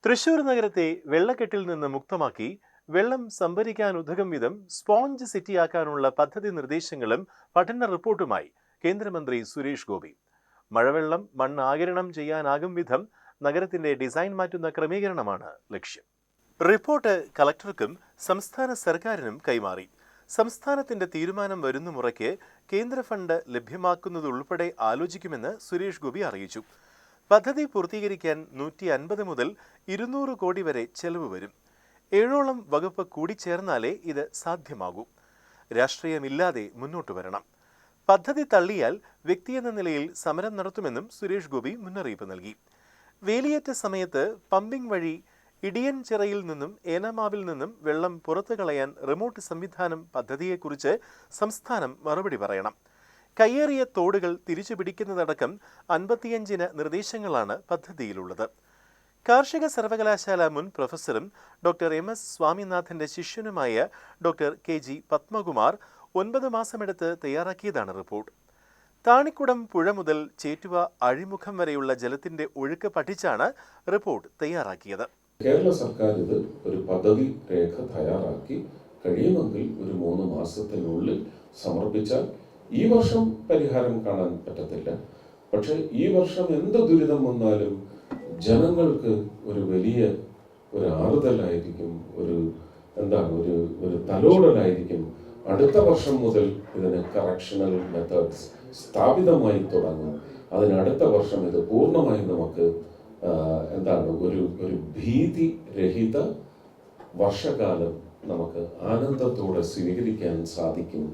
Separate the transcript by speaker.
Speaker 1: തൃശൂർ നഗരത്തെ വെള്ളക്കെട്ടിൽ നിന്ന് മുക്തമാക്കി വെള്ളം സംഭരിക്കാനുതകും വിധം സ്പോഞ്ച് സിറ്റിയാക്കാനുള്ള പദ്ധതി നിർദ്ദേശങ്ങളും പഠന റിപ്പോർട്ടുമായി കേന്ദ്രമന്ത്രി സുരേഷ് ഗോപി. മഴവെള്ളം മണ്ണ് ആഗിരണം ചെയ്യാനാകും വിധം നഗരത്തിന്റെ ഡിസൈൻ മാറ്റുന്ന ക്രമീകരണമാണ് ലക്ഷ്യം. റിപ്പോർട്ട് കളക്ടർക്കും സംസ്ഥാന സർക്കാരിനും കൈമാറി. സംസ്ഥാനത്തിന്റെ തീരുമാനം വരുന്ന മുറയ്ക്ക് കേന്ദ്ര ഫണ്ട് ലഭ്യമാക്കുന്നതുൾപ്പെടെ ആലോചിക്കുമെന്ന് സുരേഷ് ഗോപി അറിയിച്ചു. പദ്ധതി പൂർത്തീകരിക്കാൻ 150 മുതൽ 200 കോടി വരെ ചെലവ് വരും. 7ഓളം വകുപ്പ് കൂടിച്ചേർന്നാലേ ഇത് സാധ്യമാകൂ. രാഷ്ട്രീയമില്ലാതെ മുന്നോട്ട് വരണം. പദ്ധതി തള്ളിയാൽ വ്യക്തിയെന്ന നിലയിൽ സമരം നടത്തുമെന്നും സുരേഷ് ഗോപി മുന്നറിയിപ്പ് നൽകി. വേലിയേറ്റ സമയത്ത് പമ്പിംഗ് വഴി ഇടിയൻചിറയിൽ നിന്നും ഏനാമാവിൽ നിന്നും വെള്ളം പുറത്തു കളയാൻ റിമോട്ട് സംവിധാനം പദ്ധതിയെക്കുറിച്ച് സംസ്ഥാനം മറുപടി പറയണം. കയ്യേറിയ തോടുകൾ തിരിച്ചുപിടിക്കുന്നതടക്കം 55 നിർദ്ദേശങ്ങളാണ് പദ്ധതിയിലുള്ളത്. കാർഷിക സർവകലാശാല മുൻ പ്രൊഫസറും ഡോക്ടർ MS സ്വാമിനാഥന്റെ ശിഷ്യനുമായ ഡോക്ടർ KG പത്മകുമാർ 9 മാസമെടുത്ത് തയ്യാറാക്കിയതാണ് റിപ്പോർട്ട്. താണിക്കുടം പുഴ മുതൽ ചേറ്റുവ അഴിമുഖം വരെയുള്ള ജലത്തിന്റെ ഒഴുക്ക് പഠിച്ചാണ് റിപ്പോർട്ട് തയ്യാറാക്കിയത്.
Speaker 2: കേരള സർക്കാർ ഇത് ഒരു പദ്ധതി രേഖ തയ്യാറാക്കി കഴിയുമെങ്കിൽ ഒരു 3 മാസത്തിനുള്ളിൽ സമർപ്പിച്ചാൽ ഈ വർഷം പരിഹാരം കാണാൻ പറ്റത്തില്ല. പക്ഷെ ഈ വർഷം എന്ത് ദുരിതം വന്നാലും ജനങ്ങൾക്ക് ഒരു വലിയ ആറുതലായിരിക്കും, ഒരു തലോടലായിരിക്കും. അടുത്ത വർഷം മുതൽ ഇതിന് കറക്ഷണൽ മെത്തേഡ്സ് സ്ഥാപിതമായി തുടങ്ങും. അതിനടുത്ത വർഷം ഇത് പൂർണ്ണമായി നമുക്ക് ഒരു ഭീതി രഹിത വർഷകാലം നമുക്ക് ആനന്ദത്തോടെ സ്വീകരിക്കാൻ സാധിക്കും.